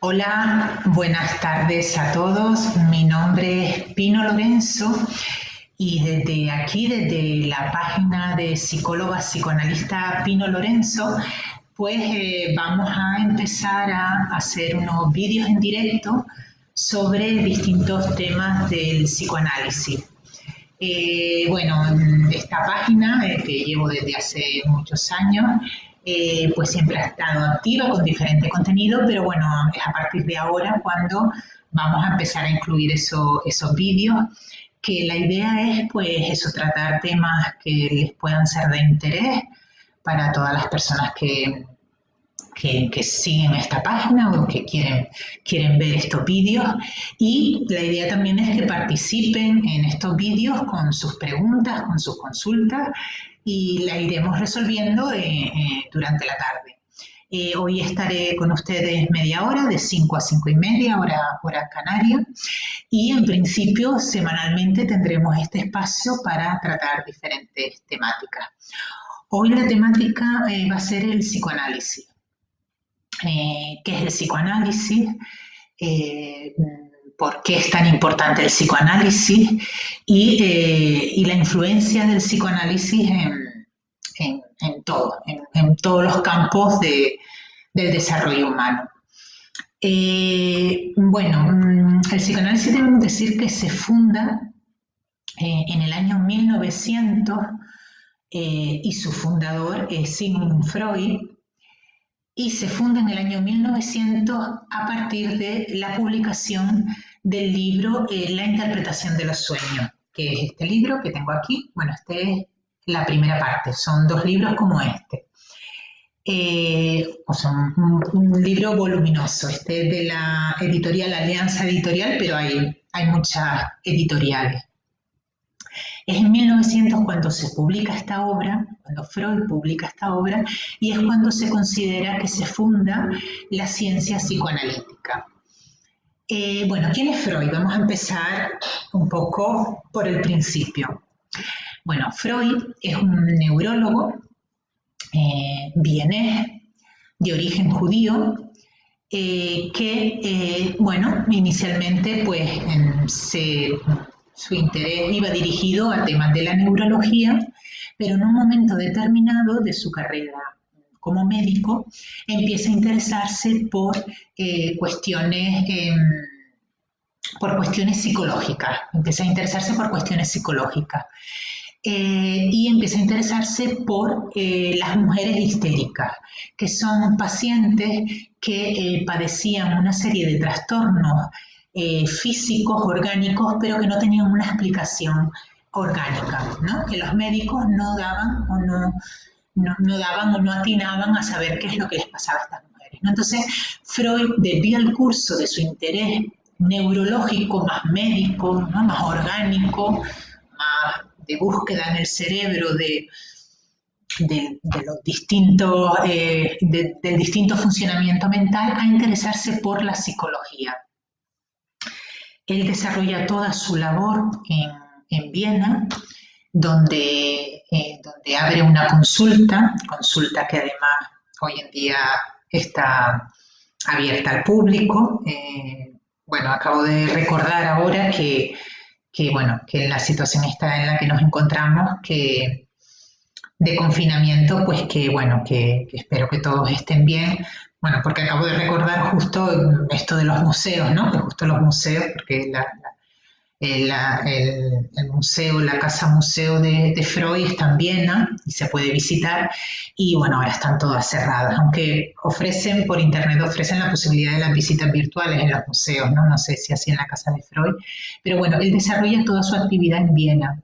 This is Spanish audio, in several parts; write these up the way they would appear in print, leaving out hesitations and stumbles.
Hola, buenas tardes a todos. Mi nombre es Pino Lorenzo y desde aquí, desde la página de psicóloga psicoanalista Pino Lorenzo, vamos a empezar a hacer unos vídeos en directo sobre distintos temas del psicoanálisis. Esta página que llevo desde hace muchos años, pues siempre ha estado activa con diferente contenido, pero bueno, es a partir de ahora cuando vamos a empezar a incluir esos vídeos, que la idea es pues eso, tratar temas que les puedan ser de interés para todas las personas que siguen esta página o que quieren ver estos vídeos, y la idea también es que participen en estos vídeos con sus preguntas, con sus consultas, y la iremos resolviendo durante la tarde. Hoy estaré con ustedes media hora, de 5 a 5 y media, hora canaria, y en principio semanalmente tendremos este espacio para tratar diferentes temáticas. Hoy la temática va a ser el psicoanálisis. ¿Qué es el psicoanálisis? ¿Por qué es tan importante el psicoanálisis? Y la influencia del psicoanálisis en todos los campos del desarrollo humano. El psicoanálisis debemos decir que se funda en el año 1900 y su fundador es Sigmund Freud. Y se funda en el año 1900 a partir de la publicación del libro La interpretación de los sueños, que es este libro que tengo aquí. Bueno, este es la primera parte, son dos libros como este. Un libro voluminoso, este es de la editorial Alianza Editorial, pero hay muchas editoriales. Es en 1900 cuando se publica esta obra, cuando Freud publica esta obra, y es cuando se considera que se funda la ciencia psicoanalítica. ¿Quién es Freud? Vamos a empezar un poco por el principio. Bueno, Freud es un neurólogo vienés de origen judío, inicialmente su interés iba dirigido a temas de la neurología, pero en un momento determinado de su carrera como médico empieza a interesarse por cuestiones psicológicas, y empieza a interesarse por las mujeres histéricas, que son pacientes que padecían una serie de trastornos físicos, orgánicos, pero que no tenían una explicación orgánica, ¿no? Que los médicos no daban o no atinaban a saber qué es lo que les pasaba a estas mujeres, ¿no? Entonces, Freud, debido al curso de su interés neurológico más médico, ¿no? Más orgánico, más de búsqueda en el cerebro del distinto funcionamiento mental, a interesarse por la psicología. Él desarrolla toda su labor en Viena, donde abre una consulta que además hoy en día está abierta al público. Acabo de recordar ahora que en la situación esta en la que nos encontramos, que de confinamiento, que espero que todos estén bien. Bueno, porque acabo de recordar justo esto de los museos, ¿no? Que justo los museos, porque el museo, la casa museo de Freud está en Viena y se puede visitar, y bueno, ahora están todas cerradas, aunque por internet ofrecen la posibilidad de las visitas virtuales en los museos, ¿no? No sé si así en la casa de Freud, pero bueno, él desarrolla toda su actividad en Viena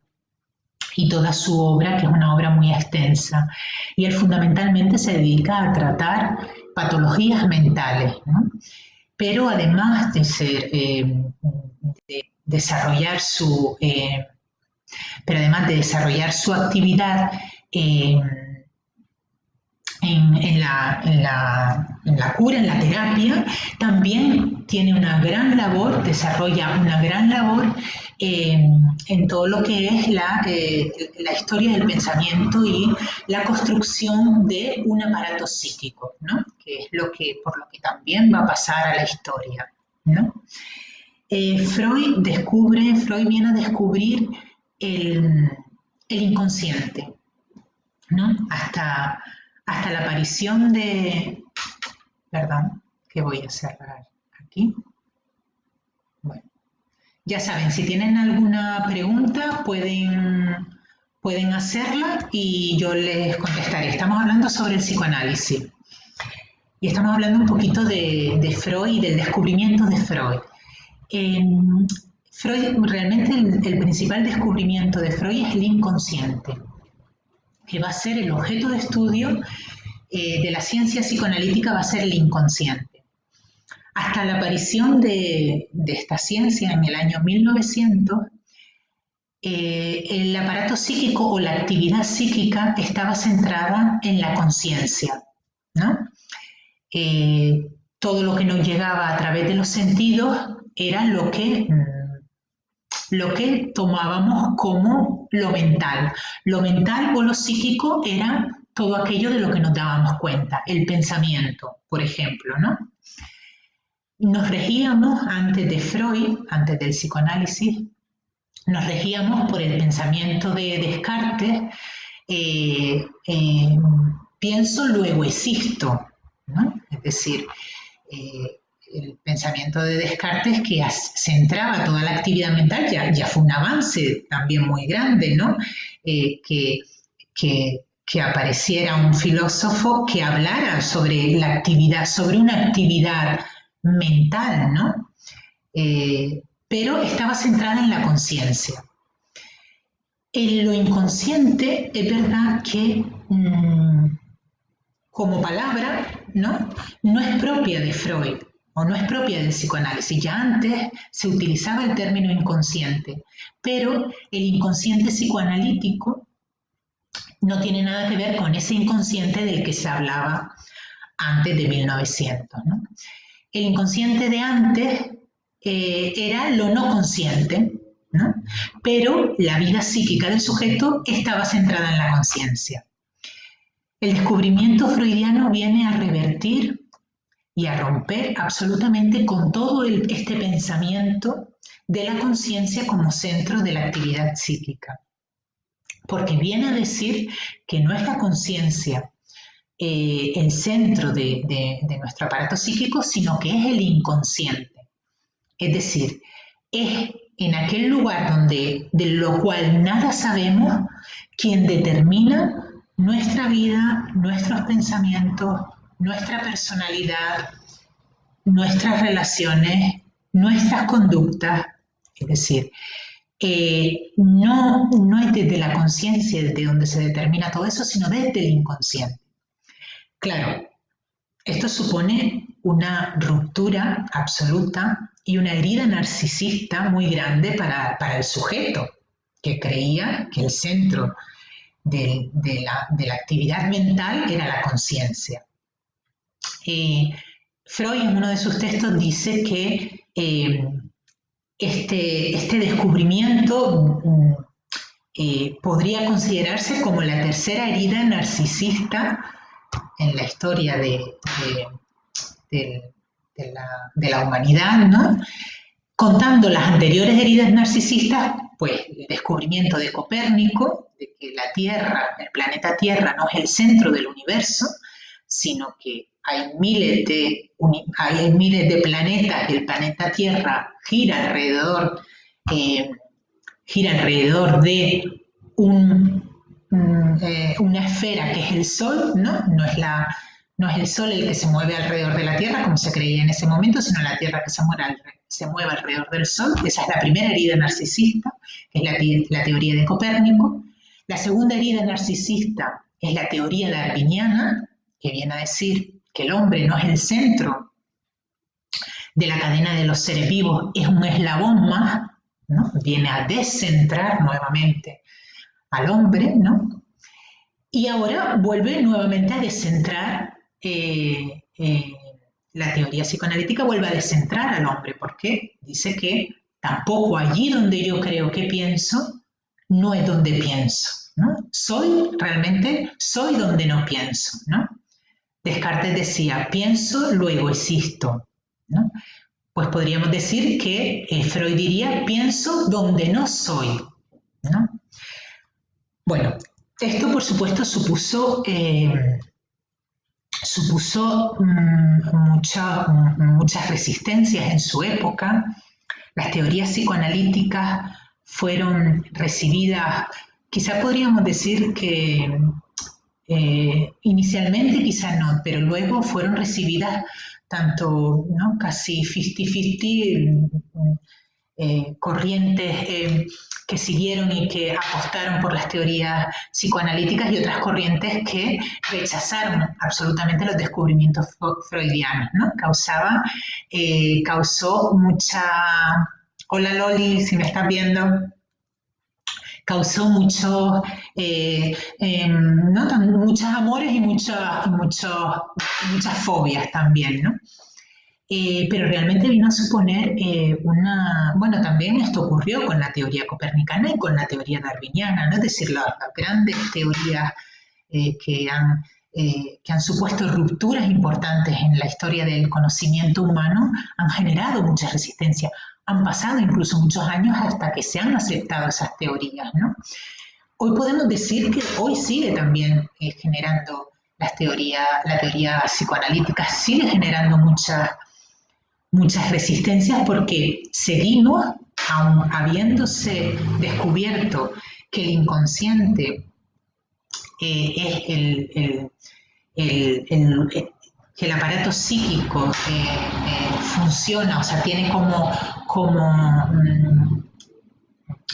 y toda su obra, que es una obra muy extensa, y él fundamentalmente se dedica a tratar patologías mentales, ¿no? Pero además de desarrollar su actividad en la cura, en la terapia, también desarrolla una gran labor en todo lo que es la historia del pensamiento y la construcción de un aparato psíquico, ¿no? que es por lo que también va a pasar a la historia, ¿no? Freud viene a descubrir el inconsciente, ¿no? Hasta la aparición perdón, que voy a cerrar aquí. Bueno, ya saben, si tienen alguna pregunta pueden hacerla y yo les contestaré. Estamos hablando sobre el psicoanálisis y estamos hablando un poquito de Freud y del descubrimiento de Freud. Freud, realmente el principal descubrimiento de Freud es el inconsciente, que va a ser el objeto de estudio de la ciencia psicoanalítica, va a ser el inconsciente. Hasta la aparición de esta ciencia en el año 1900, el aparato psíquico o la actividad psíquica estaba centrada en la conciencia, ¿no? Todo lo que nos llegaba a través de los sentidos era lo que tomábamos como lo mental. Lo mental o lo psíquico era todo aquello de lo que nos dábamos cuenta, el pensamiento, por ejemplo, ¿no? Nos regíamos antes de Freud, antes del psicoanálisis, nos regíamos por el pensamiento de Descartes, pienso, luego existo, ¿no? Es decir, el pensamiento de Descartes que centraba toda la actividad mental, ya fue un avance también muy grande, ¿no? Que apareciera un filósofo que hablara sobre la actividad, sobre una actividad mental, ¿no? Pero estaba centrada en la conciencia. En lo inconsciente es verdad que como palabra, ¿no? No es propia de Freud o no es propia del psicoanálisis. Ya antes se utilizaba el término inconsciente, pero el inconsciente psicoanalítico no tiene nada que ver con ese inconsciente del que se hablaba antes de 1900, ¿no? El inconsciente de antes era lo no consciente, ¿no? Pero la vida psíquica del sujeto estaba centrada en la conciencia. El descubrimiento freudiano viene a revertir y a romper absolutamente con todo este pensamiento de la conciencia como centro de la actividad psíquica, porque viene a decir que no es la conciencia el centro de nuestro aparato psíquico, sino que es el inconsciente. Es decir, es en aquel lugar de lo cual nada sabemos quien determina nuestra vida, nuestros pensamientos, nuestra personalidad, nuestras relaciones, nuestras conductas. Es decir, no es desde la conciencia desde donde se determina todo eso, sino desde el inconsciente. Claro, esto supone una ruptura absoluta y una herida narcisista muy grande para el sujeto, que creía que el centro de la actividad mental era la conciencia. Freud en uno de sus textos dice que este descubrimiento podría considerarse como la tercera herida narcisista en la historia de la humanidad, ¿no? Contando las anteriores heridas narcisistas, pues el descubrimiento de Copérnico, de que la Tierra, el planeta Tierra, no es el centro del universo, sino que hay miles de planetas y el planeta Tierra gira alrededor de una esfera que es el Sol, ¿no? No es el Sol el que se mueve alrededor de la Tierra, como se creía en ese momento, sino la Tierra que se mueve alrededor del Sol. Esa es la primera herida narcisista, que es la teoría de Copérnico. La segunda herida narcisista es la teoría darwiniana, que viene a decir que el hombre no es el centro de la cadena de los seres vivos, es un eslabón más, ¿no? Viene a descentrar nuevamente al hombre, ¿no? Y ahora vuelve nuevamente a descentrar, la teoría psicoanalítica vuelve a descentrar al hombre, porque dice que tampoco allí donde yo creo que pienso, no es donde pienso, ¿no? Realmente soy donde no pienso, ¿no? Descartes decía, pienso, luego existo, ¿no? Pues podríamos decir que Freud diría, pienso donde no soy, ¿no? Bueno, esto por supuesto supuso muchas resistencias en su época. Las teorías psicoanalíticas fueron recibidas, quizá podríamos decir que inicialmente quizá no, pero luego fueron recibidas tanto, ¿no? Casi 50-50 corrientes que siguieron y que apostaron por las teorías psicoanalíticas y otras corrientes que rechazaron absolutamente los descubrimientos freudianos, ¿no? Causó mucha... Hola Loli, si me estás viendo. Causó muchos ¿no? Muchos amores y muchas fobias también, ¿no? Pero realmente vino a suponer bueno, también esto ocurrió con la teoría copernicana y con la teoría darwiniana, ¿no? Es decir, las grandes teorías que han supuesto rupturas importantes en la historia del conocimiento humano han generado mucha resistencia. Han pasado incluso muchos años hasta que se han aceptado esas teorías, ¿no? Hoy podemos decir que hoy sigue también generando la teoría psicoanalítica sigue generando muchas resistencias porque seguimos, aun habiéndose descubierto que el inconsciente es que el aparato psíquico funciona, o sea, tiene o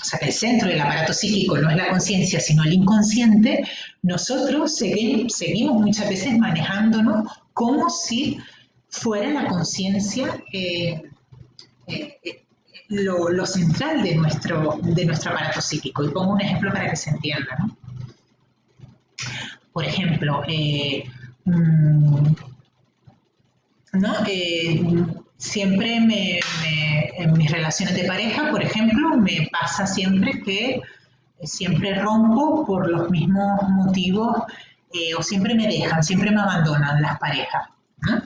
sea, que el centro del aparato psíquico no es la conciencia, sino el inconsciente, nosotros seguimos muchas veces manejándonos como si fuera la conciencia lo central de nuestro aparato psíquico. Y pongo un ejemplo para que se entienda, ¿no? Por ejemplo, ¿no? Siempre en mis relaciones de pareja, por ejemplo, me pasa siempre que siempre rompo por los mismos motivos o siempre me dejan, siempre me abandonan las parejas, ¿no?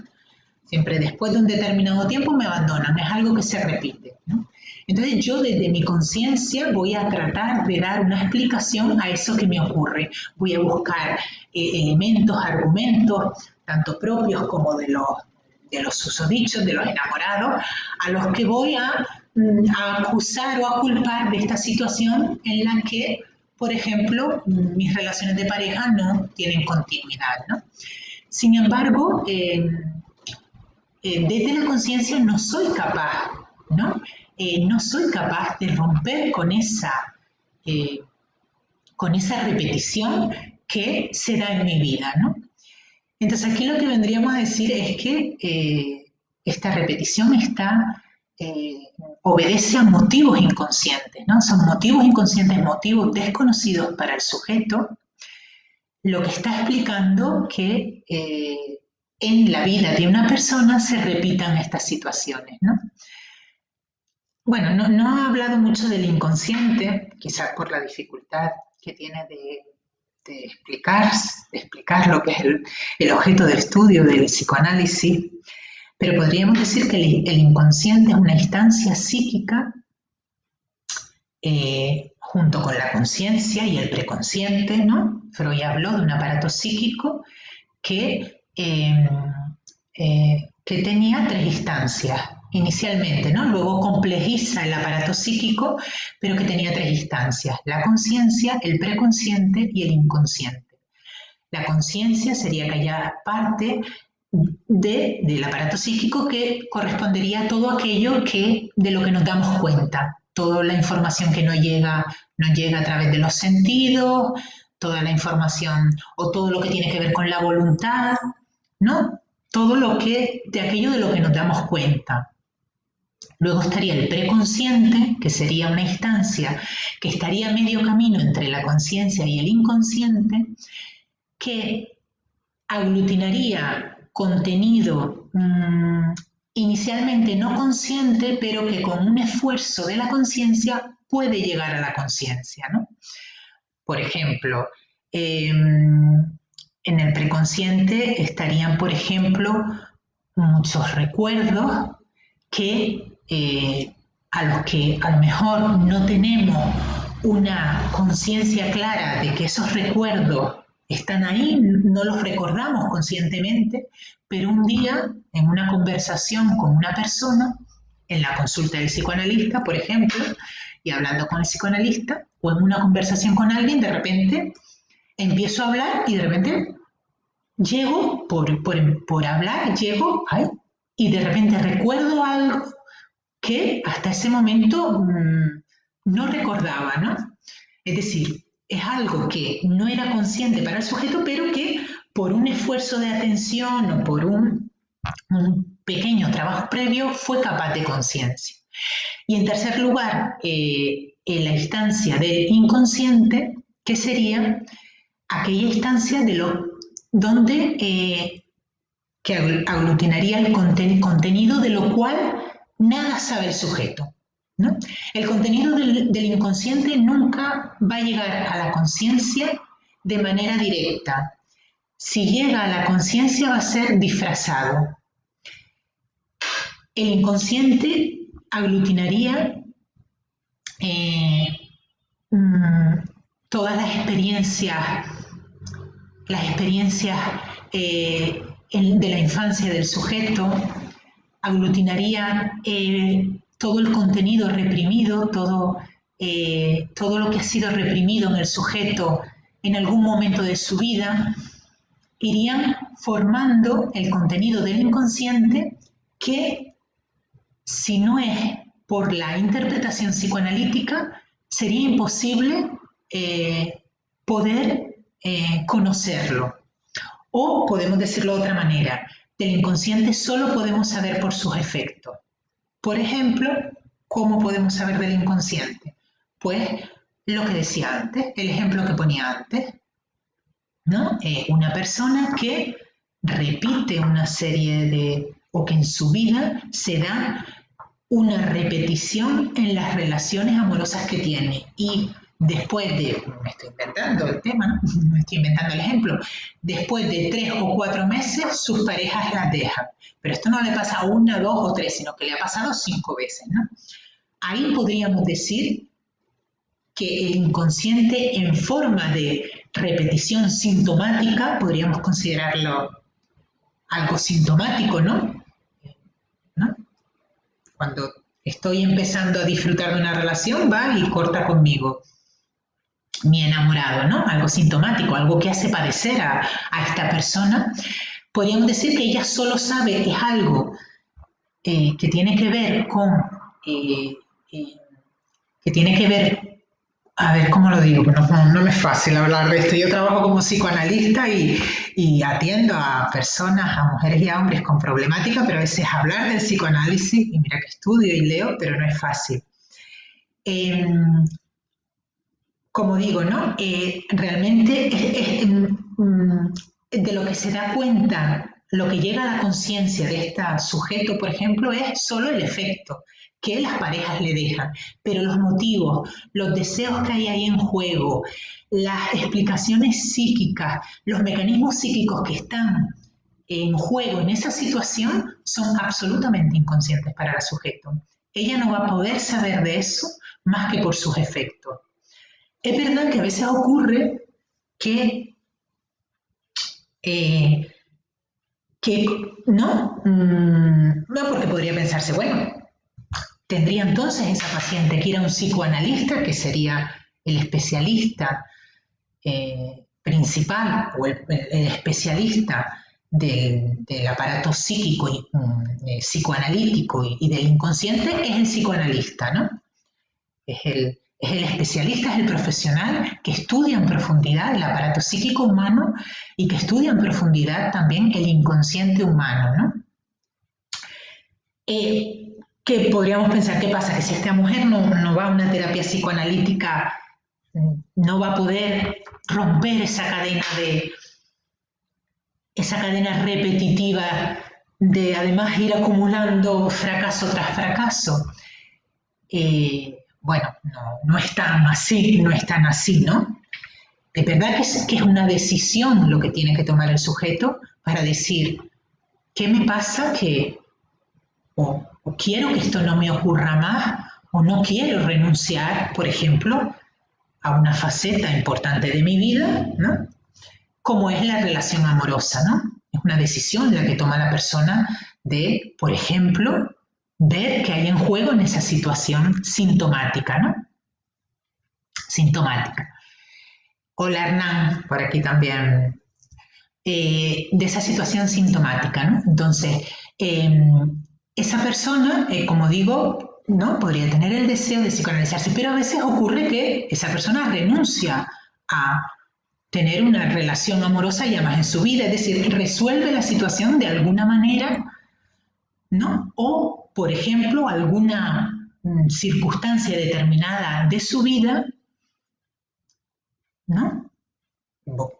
Siempre después de un determinado tiempo me abandonan, es algo que se repite, ¿no? Entonces yo desde mi conciencia voy a tratar de dar una explicación a eso que me ocurre. Voy a buscar elementos, argumentos, tanto propios como de los susodichos, de los enamorados, a los que voy a acusar o a culpar de esta situación en la que, por ejemplo, mis relaciones de pareja no tienen continuidad, ¿no? Sin embargo, desde la conciencia no soy capaz, ¿no? No soy capaz de romper con esa repetición que se da en mi vida, ¿no? Entonces aquí lo que vendríamos a decir es que esta repetición obedece a motivos inconscientes, ¿no? Son motivos inconscientes, motivos desconocidos para el sujeto, lo que está explicando que en la vida de una persona se repitan estas situaciones, ¿no? Bueno, no he hablado mucho del inconsciente, quizás por la dificultad que tiene de explicar lo que es el objeto de estudio del psicoanálisis, pero podríamos decir que el inconsciente es una instancia psíquica junto con la conciencia y el preconsciente, ¿no? Freud habló de un aparato psíquico que tenía 3 instancias inicialmente, ¿no? Luego complejiza el aparato psíquico, pero que tenía 3 instancias: la conciencia, el preconsciente y el inconsciente. La conciencia sería aquella parte del aparato psíquico que correspondería a todo aquello de lo que nos damos cuenta, toda la información que nos llega a través de los sentidos, toda la información o todo lo que tiene que ver con la voluntad, ¿no? Todo de aquello de lo que nos damos cuenta. Luego estaría el preconsciente, que sería una instancia que estaría a medio camino entre la conciencia y el inconsciente, que aglutinaría contenido inicialmente no consciente, pero que con un esfuerzo de la conciencia puede llegar a la conciencia, ¿no? Por ejemplo, En el preconsciente estarían, por ejemplo, muchos recuerdos a los que a lo mejor no tenemos una conciencia clara de que esos recuerdos están ahí, no los recordamos conscientemente, pero un día en una conversación con una persona, en la consulta del psicoanalista, por ejemplo, y hablando con el psicoanalista, o en una conversación con alguien, de repente empiezo a hablar y de repente llego, por hablar, y de repente recuerdo algo que hasta ese momento no recordaba, ¿no? Es decir, es algo que no era consciente para el sujeto, pero que por un esfuerzo de atención o por un pequeño trabajo previo fue capaz de conciencia. Y en tercer lugar, en la instancia del inconsciente, que sería aquella instancia donde que aglutinaría el contenido de lo cual nada sabe el sujeto, ¿no? El contenido del inconsciente nunca va a llegar a la conciencia de manera directa. Si llega a la conciencia va a ser disfrazado. El inconsciente aglutinaría todas las experiencias de la infancia del sujeto, aglutinaría todo el contenido reprimido, todo lo que ha sido reprimido en el sujeto en algún momento de su vida, irían formando el contenido del inconsciente que, si no es por la interpretación psicoanalítica, sería imposible poder conocerlo. O podemos decirlo de otra manera, del inconsciente solo podemos saber por sus efectos. Por ejemplo, ¿cómo podemos saber del inconsciente? Pues lo que decía antes, el ejemplo que ponía antes, ¿no? Una persona que repite una serie o que en su vida se da una repetición en las relaciones amorosas que tiene y después me estoy inventando el tema, ¿no? Me estoy inventando el ejemplo, después de 3 o 4 meses sus parejas las dejan, pero esto no le pasa 1, 2 o 3, sino que le ha pasado 5 veces, ¿no? Ahí podríamos decir que el inconsciente en forma de repetición sintomática, podríamos considerarlo algo sintomático, ¿no? Cuando estoy empezando a disfrutar de una relación, va y corta conmigo mi enamorado, ¿no? Algo sintomático, algo que hace padecer a esta persona. Podríamos decir que ella solo sabe que es algo que tiene que ver con, a ver cómo lo digo, no me es fácil hablar de esto. Yo trabajo como psicoanalista y atiendo a personas, a mujeres y a hombres con problemática, pero a veces hablar del psicoanálisis, y mira que estudio y leo, pero no es fácil. Como digo, ¿no? Realmente de lo que se da cuenta, lo que llega a la conciencia de este sujeto, por ejemplo, es solo el efecto que las parejas le dejan, pero los motivos, los deseos que hay ahí en juego, las explicaciones psíquicas, los mecanismos psíquicos que están en juego en esa situación son absolutamente inconscientes para el sujeto. Ella no va a poder saber de eso más que por sus efectos. Es verdad que a veces ocurre que no, porque podría pensarse, bueno, tendría entonces esa paciente que ir a un psicoanalista, que sería el especialista principal o el especialista del aparato psíquico y psicoanalítico y del inconsciente, es el psicoanalista, ¿no? Es el especialista, es el profesional que estudia en profundidad el aparato psíquico humano y que estudia en profundidad también el inconsciente humano, ¿no? Que podríamos pensar, ¿qué pasa? Que si esta mujer no va a una terapia psicoanalítica, no va a poder romper esa cadena repetitiva de además ir acumulando fracaso tras fracaso. Bueno, no es tan así, ¿no? es verdad que es una decisión lo que tiene que tomar el sujeto para decir, ¿qué me pasa que o quiero que esto no me ocurra más o no quiero renunciar, por ejemplo, a una faceta importante de mi vida, ¿no? Como es la relación amorosa, ¿no? Es una decisión la que toma la persona de, por ejemplo, ver que hay en juego en esa situación sintomática, ¿no? Sintomática. Hola Hernán, por aquí también, de esa situación sintomática, ¿no? Entonces, esa persona, como digo, ¿no? Podría tener el deseo de psicoanalizarse, pero a veces ocurre que esa persona renuncia a tener una relación amorosa ya más en su vida, es decir, resuelve la situación de alguna manera, ¿no? O, por ejemplo, alguna circunstancia determinada de su vida, ¿no?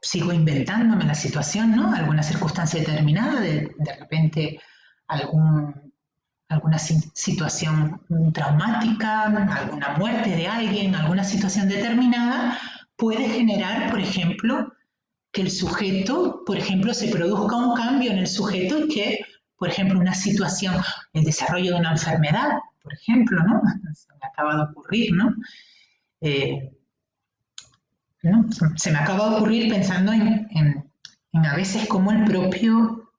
Sigo inventándome la situación, ¿no? Alguna circunstancia determinada, de repente alguna situación traumática, alguna muerte de alguien, alguna situación determinada, puede generar, por ejemplo, que el sujeto, por ejemplo, se produzca un cambio en el sujeto y que, por ejemplo, una situación, el desarrollo de una enfermedad, por ejemplo, ¿no? Se me acaba de ocurrir, ¿no? ¿No? Se me acaba de ocurrir pensando en a veces cómo el propio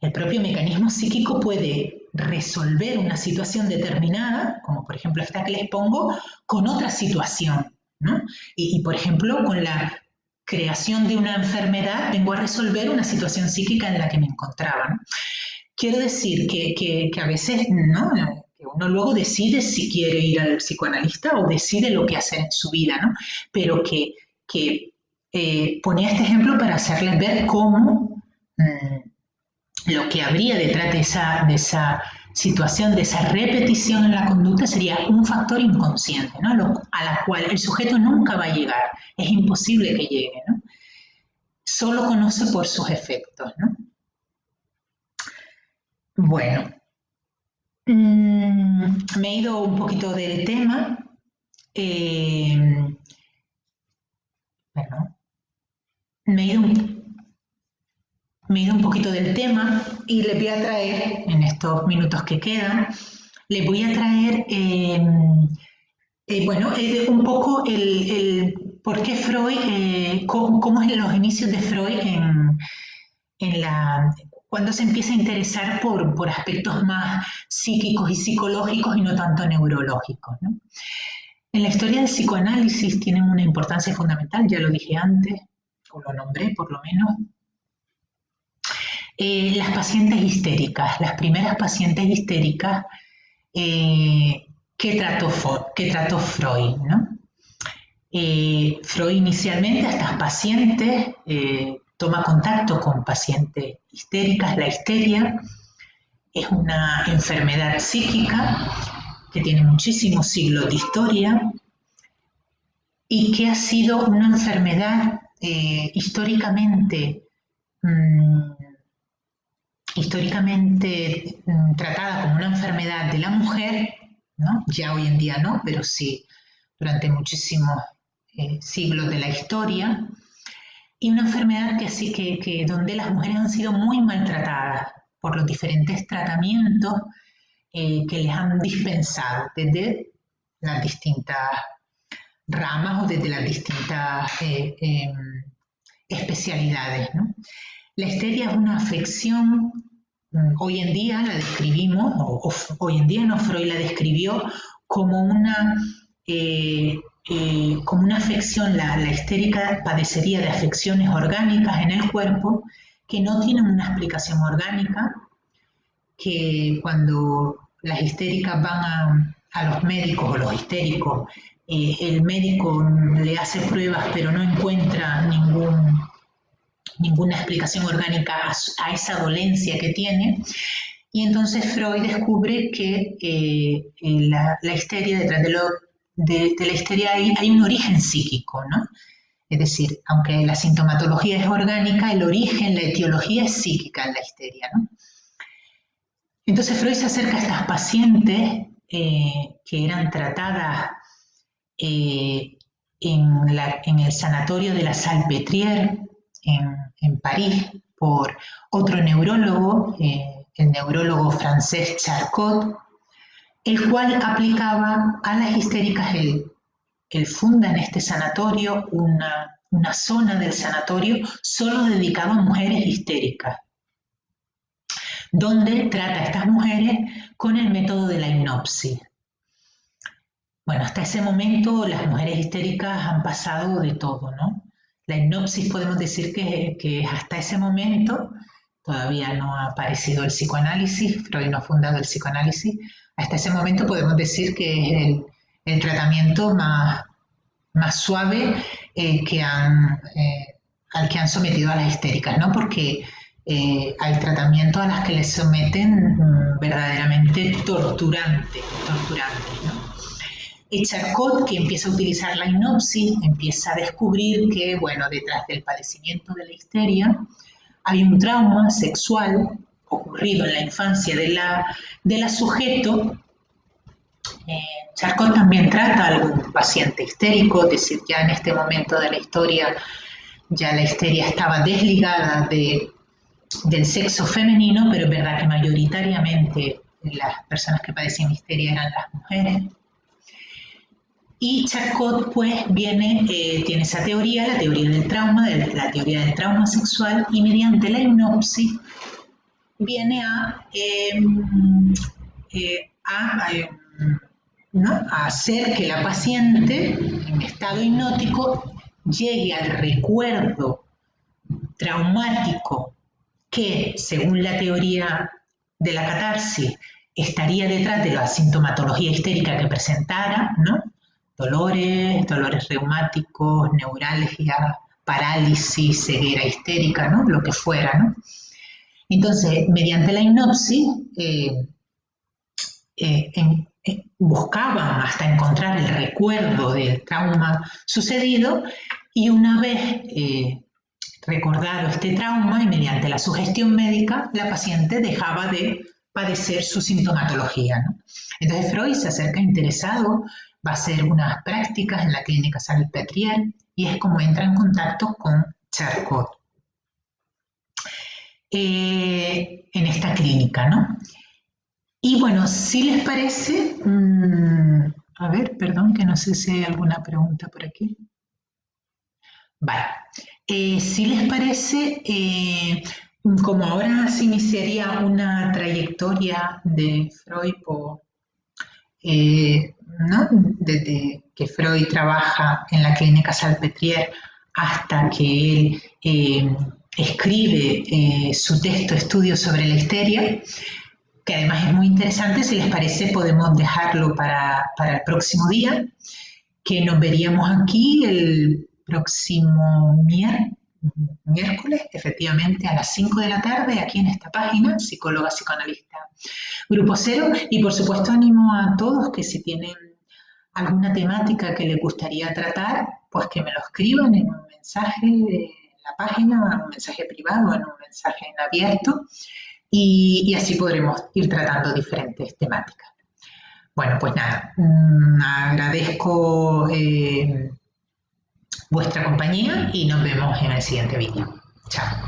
mecanismo psíquico puede resolver una situación determinada, como por ejemplo esta que les pongo, con otra situación, ¿no? Y por ejemplo, con la creación de una enfermedad vengo a resolver una situación psíquica en la que me encontraba, ¿no? Quiero decir que a veces, ¿no? Que uno luego decide si quiere ir al psicoanalista o decide lo que hace en su vida, ¿no? Pero que ponía este ejemplo para hacerles ver cómo lo que habría detrás de esa situación, de esa repetición en la conducta, sería un factor inconsciente, ¿no? A la cual el sujeto nunca va a llegar, es imposible que llegue, ¿no? Solo conoce por sus efectos, ¿no? Bueno, me he ido un poquito del tema. Perdón. Me he ido un poquito del tema y les voy a traer, en estos minutos que quedan, les voy a traer, un poco el por qué Freud, cómo es los inicios de Freud cuando se empieza a interesar por aspectos más psíquicos y psicológicos y no tanto neurológicos, ¿no? En la historia del psicoanálisis tienen una importancia fundamental, ya lo dije antes, o lo nombré por lo menos, las pacientes histéricas, las primeras pacientes histéricas que trató Freud, ¿no? Freud inicialmente a estas pacientes toma contacto con pacientes histéricas. La histeria es una enfermedad psíquica que tiene muchísimos siglos de historia y que ha sido una enfermedad históricamente tratada como una enfermedad de la mujer, ¿no? Ya hoy en día no, pero sí durante muchísimos siglos de la historia, y una enfermedad que donde las mujeres han sido muy maltratadas por los diferentes tratamientos que les han dispensado desde las distintas ramas o desde las distintas especialidades, ¿no? La histeria es una afección, hoy en día la describimos, hoy en día no, Freud la describió como como una afección, la histérica padecería de afecciones orgánicas en el cuerpo que no tienen una explicación orgánica, que cuando las histéricas van a los médicos o los histéricos, el médico le hace pruebas pero no encuentra ninguna explicación orgánica a esa dolencia que tiene. Y entonces Freud descubre que la histeria, detrás de la histeria hay un origen psíquico, ¿no? Es decir, aunque la sintomatología es orgánica, el origen, la etiología es psíquica en la histeria, ¿no? Entonces Freud se acerca a estas pacientes que eran tratadas en el sanatorio de la Salpêtrière en París por otro neurólogo, el neurólogo francés Charcot, el cual aplicaba a las histéricas, él funda en este sanatorio una zona del sanatorio solo dedicada a mujeres histéricas, donde trata a estas mujeres con el método de la hipnosis. Bueno, hasta ese momento las mujeres histéricas han pasado de todo, ¿no? La hipnosis podemos decir que hasta ese momento todavía no ha aparecido el psicoanálisis, Freud no ha fundado el psicoanálisis, hasta ese momento podemos decir que es el tratamiento más suave al que han sometido a las histéricas, ¿no? Porque hay tratamientos a las que les someten verdaderamente torturantes, ¿no? Y Charcot, que empieza a utilizar la hipnosis, empieza a descubrir que, bueno, detrás del padecimiento de la histeria hay un trauma sexual ocurrido en la infancia de la sujeto. Charcot también trata a algún paciente histérico, es decir, ya en este momento de la historia, ya la histeria estaba desligada del sexo femenino, pero es verdad que mayoritariamente las personas que padecían histeria eran las mujeres. Y Charcot, pues, tiene esa teoría, la teoría del trauma, la teoría del trauma sexual, y mediante la hipnosis viene a hacer que la paciente en estado hipnótico llegue al recuerdo traumático que, según la teoría de la catarsis, estaría detrás de la sintomatología histérica que presentara, ¿no? Dolores reumáticos, neuralgia, parálisis, ceguera histérica, ¿no? Lo que fuera, ¿no? Entonces, mediante la hipnosis, buscaban hasta encontrar el recuerdo del trauma sucedido y una vez recordado este trauma y mediante la sugestión médica, la paciente dejaba de padecer su sintomatología, ¿no? Entonces Freud se acerca interesado, va a hacer unas prácticas en la clínica Salpêtrière y es como entra en contacto con Charcot en esta clínica, ¿no? Y bueno, si les parece, a ver, perdón, que no sé si hay alguna pregunta por aquí. Vale, si les parece, como ahora se iniciaría una trayectoria de Freud ¿no? Desde que Freud trabaja en la clínica Salpêtrière hasta que él escribe su texto estudio sobre la histeria, que además es muy interesante. Si les parece, podemos dejarlo para el próximo día, que nos veríamos aquí el próximo miércoles, efectivamente, a las 5 de la tarde, aquí en esta página, Psicóloga Psicoanalista Grupo Cero. Y por supuesto animo a todos que si tienen alguna temática que les gustaría tratar, pues que me lo escriban en un mensaje de la página, en un mensaje privado, en un mensaje en abierto, y así podremos ir tratando diferentes temáticas. Bueno, pues nada, agradezco vuestra compañía y nos vemos en el siguiente vídeo. Chao.